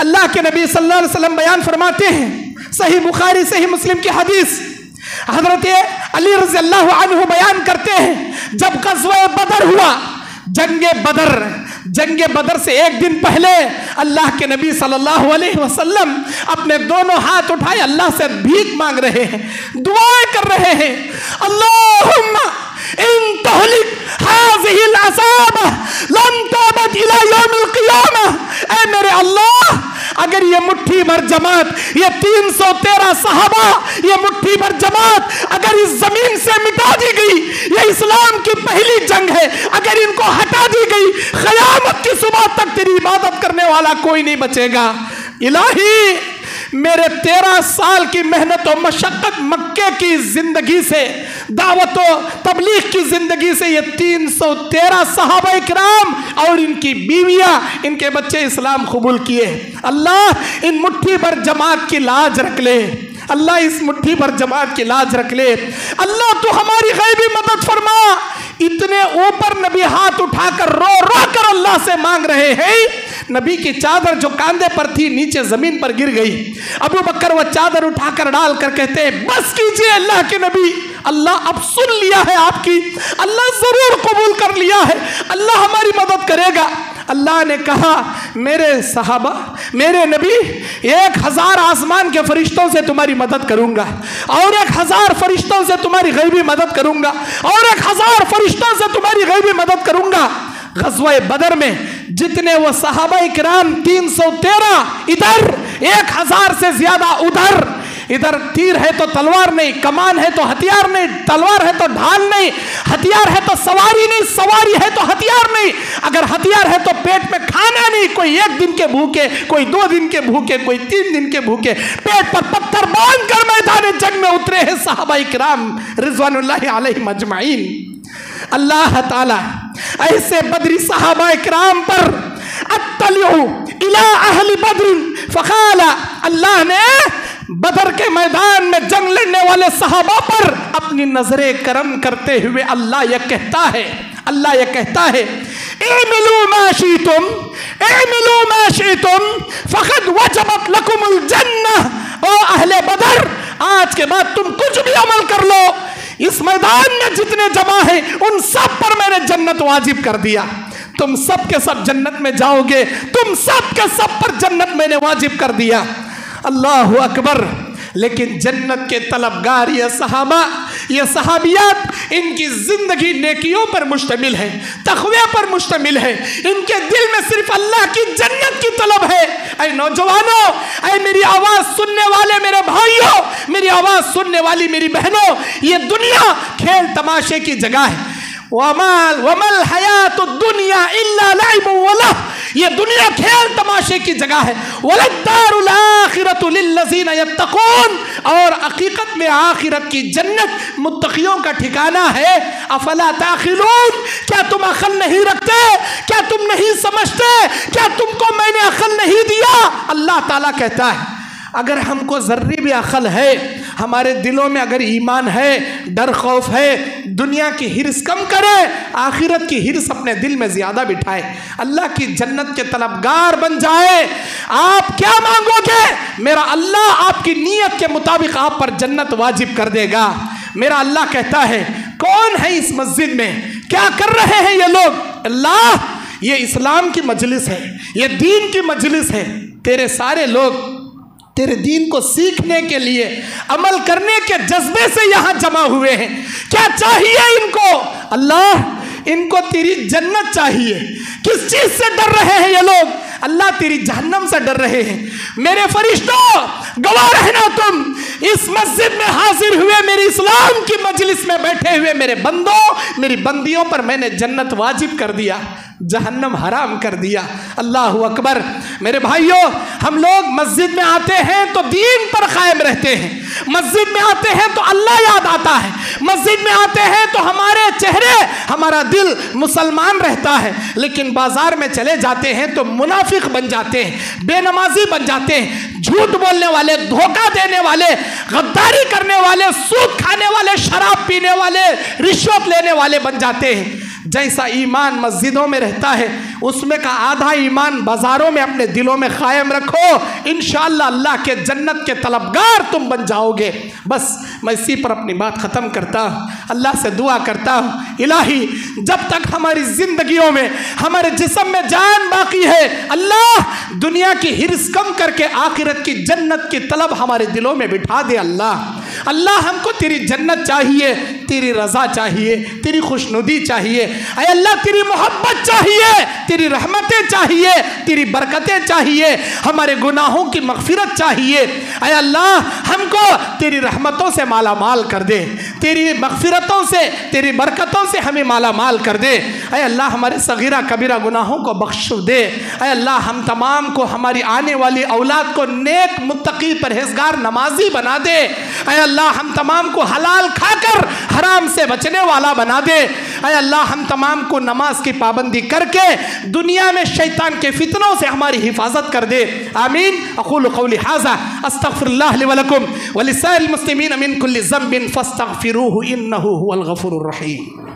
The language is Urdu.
اللہ کے نبی صلی اللہ علیہ وسلم بیان فرماتے ہیں، صحیح بخاری صحیح مسلم کی حدیث، حضرت علی رضی اللہ عنہ بیان کرتے ہیں، جب غزوہ بدر ہوا، جنگ بدر سے ایک دن پہلے اللہ کے نبی صلی اللہ علیہ وسلم اپنے دونوں ہاتھ اٹھائے اللہ سے بھیک مانگ رہے ہیں، دعائیں کر رہے ہیں، اللہم ان تہلک ہذہ العصابہ لن تعبد الی یوم القیامہ، اے میرے اللہ اگر یہ مٹھی بھر جماعت، یہ 313 صحابہ، یہ مٹھی بھر جماعت اگر اس زمین سے مٹا دی گئی، یہ اسلام کی پہلی جنگ ہے، اگر ان کو ہٹا دی گئی، قیامت کی صبح تک تیری عبادت کرنے والا کوئی نہیں بچے گا۔ الہی میرے 13 سال کی محنت و مشقت مکے کی زندگی سے، دعوت و تبلیغ کی زندگی سے یہ 313 صحابہ اکرام اور ان کی بیویاں، ان کے بچے اسلام قبول کیے۔ اللہ ان مٹھی بھر جماعت کی لاج رکھ لے، اللہ اس مٹھی بھر جماعت کی لاج رکھ لے، اللہ تو ہماری غیبی مدد فرما۔ اتنے اوپر نبی ہاتھ اٹھا کر رو کر اللہ سے مانگ رہے ہیں، نبی کی چادر جو کاندھے پر تھی نیچے زمین پر گر گئی، ابو بکر وہ چادر اٹھا کر ڈال کر کہتے ہیں بس کیجئے اللہ کے نبی، اللہ اب سن لیا ہے آپ کی، اللہ ضرور قبول کر لیا ہے، اللہ ہماری مدد کرے گا۔ اللہ نے کہا میرے صحابہ، میرے نبی، 1000 آسمان کے فرشتوں سے تمہاری مدد کروں گا، اور 1000 فرشتوں سے تمہاری غیبی مدد کروں گا، اور 1000 فرشتوں سے تمہاری غیبی مدد کروں گا۔ غزوہ بدر میں جتنے وہ صحابہ اکرام 313 ادھر، 1000 سے زیادہ ادھر تیر ہے تو تلوار نہیں، کمان ہے تو ہتھیار نہیں، تلوار ہے تو ڈھال نہیں، ہتھیار ہے تو سواری نہیں، سواری ہے تو ہتھیار نہیں، اگر ہتھیار ہے تو پیٹ میں کھانا نہیں، کوئی 1 دن کے بھوکے، کوئی 2 دن کے بھوکے، کوئی 3 دن کے بھوکے، پیٹ پر پتھر باندھ کر میدان جنگ میں اترے ہیں صحابہ اکرام رضوان اللہ علیہم اجمعین۔ اللہ تعالی ایسے بدری صحابہ اکرام پر اطلعوا الی اہل بدر فقال، اللہ نے بدر کے میدان میں جنگ لڑنے والے صحابہ پر اپنی نظر کرم کرتے ہوئے اللہ یہ کہتا ہے اعملوا ما شئتم، اعملوا ما شئتم فقد وجبت لکم الجنہ، او اہل بدر آج کے بعد تم کچھ بھی عمل کر لو، اس میدان میں جتنے جمع ہیں ان سب پر میں نے جنت واجب کر دیا، تم سب کے سب جنت میں جاؤ گے، تم سب کے سب پر جنت میں نے واجب کر دیا۔ اللہ اکبر۔ لیکن جنت کے طلبگار یہ صحابہ، یہ صحابیات، ان کی زندگی نیکیوں پر مشتمل ہے، تقوی پر مشتمل ہے، ان کے دل میں صرف اللہ کی جنت کی طلب ہے۔ اے نوجوانوں، اے میری آواز سننے والے میرے بھائیوں، میری آواز سننے والی میری بہنوں، یہ دنیا کھیل تماشے کی جگہ ہے۔ وَمَا الْحَيَاةُ الدُّنْيَا إِلَّا لَعِبٌ وَلَهْوٌ، یہ دنیا کھیل تماشے کی جگہ ہے۔ وَلَلدَّارُ الْآخِرَةُ لِلَّذِينَ يَتَّقُونَ، اور حقیقت میں آخرت کی جنت متقیوں کا ٹھکانہ ہے۔ افلا تعقلون، کیا تم عقل نہیں رکھتے؟ کیا تم نہیں سمجھتے؟ کیا تم کو میں نے عقل نہیں دیا؟ اللہ تعالیٰ کہتا ہے اگر ہم کو ذرے بھی عقل ہے، ہمارے دلوں میں اگر ایمان ہے، ڈر خوف ہے، دنیا کی ہرس کم کرے، آخرت کی ہرس اپنے دل میں زیادہ بٹھائے، اللہ کی جنت کے طلبگار بن جائے، آپ کیا مانگو گے میرا اللہ آپ کی نیت کے مطابق آپ پر جنت واجب کر دے گا۔ میرا اللہ کہتا ہے کون ہے اس مسجد میں، کیا کر رہے ہیں یہ لوگ؟ اللہ، یہ اسلام کی مجلس ہے، یہ دین کی مجلس ہے، تیرے سارے لوگ تیرے دین کو سیکھنے کے لیے، عمل کرنے کے جذبے سے یہاں جمع ہوئے ہیں۔ کیا چاہیے ان کو؟ اللہ، ان کو تیری جنت چاہیے۔ کس چیز سے ڈر رہے ہیں یہ لوگ؟ اللہ تیری جہنم سے ڈر رہے ہیں۔ میرے فرشتوں، گواہ رہنا تم اس مسجد میں حاضر ہوئے، میری اسلام کی مجلس میں بیٹھے ہوئے میرے بندوں، میری بندیوں پر میں نے جنت واجب کر دیا، جہنم حرام کر دیا۔ اللہ اکبر۔ میرے بھائیوں، ہم لوگ مسجد میں آتے ہیں تو دین پر قائم رہتے ہیں، مسجد میں آتے ہیں تو اللہ یاد آتا ہے، مسجد میں آتے ہیں تو ہمارے چہرے، ہمارا دل مسلمان رہتا ہے، لیکن بازار میں چلے جاتے ہیں تو منافق بن جاتے ہیں، بے نمازی بن جاتے ہیں، جھوٹ بولنے والے، دھوکہ دینے والے، غداری کرنے والے، سود کھانے والے، شراب پینے والے، رشوت لینے والے بن جاتے ہیں۔ جیسا ایمان مسجدوں میں رہتا ہے اس میں کا آدھا ایمان بازاروں میں اپنے دلوں میں قائم رکھو، انشاءاللہ اللہ کے جنت کے طلبگار تم بن جاؤ گے۔ بس میں اسی پر اپنی بات ختم کرتا ہوں، اللہ سے دعا کرتا ہوں الہی جب تک ہماری زندگیوں میں ہمارے جسم میں جان باقی ہے اللہ دنیا کی ہرس کم کر کے آخرت کی جنت کی طلب ہمارے دلوں میں بٹھا دے۔ اللہ ہم کو تیری جنت چاہیے، تیری رضا چاہیے، تیری خوشنودی چاہیے، اے اللہ تیری محبت چاہیے، تیری رحمتیں چاہیے، تیری برکتیں چاہیے، ہمارے گناہوں کی مغفرت چاہیے۔ اے اللہ ہم کو تیری رحمتوں سے مالا مال کر دے، تیری مغفرتوں سے تیری برکتوں سے ہمیں مالا مال کر دے۔ اے اللہ ہمارے صغیرہ کبیرہ گناہوں کو بخش دے۔ اے اللہ ہم تمام کو ہماری آنے والی اولاد کو نیک متقی پرہیزگار نمازی بنا دے۔ اے اللہ ہم تمام کو حلال کھا کر حرام سے بچنے والا بنا دے۔ اے اللہ ہم تمام کو نماز کی پابندی کر کے دنیا میں شیطان کے فتنوں سے ہماری حفاظت کر دے۔ آمین۔ اقول قولی ھذا استغفر اللہ لی ولکم ولسائر المسلمین من کل ذنب فاستغفروہ انہ هو الغفور الرحیم۔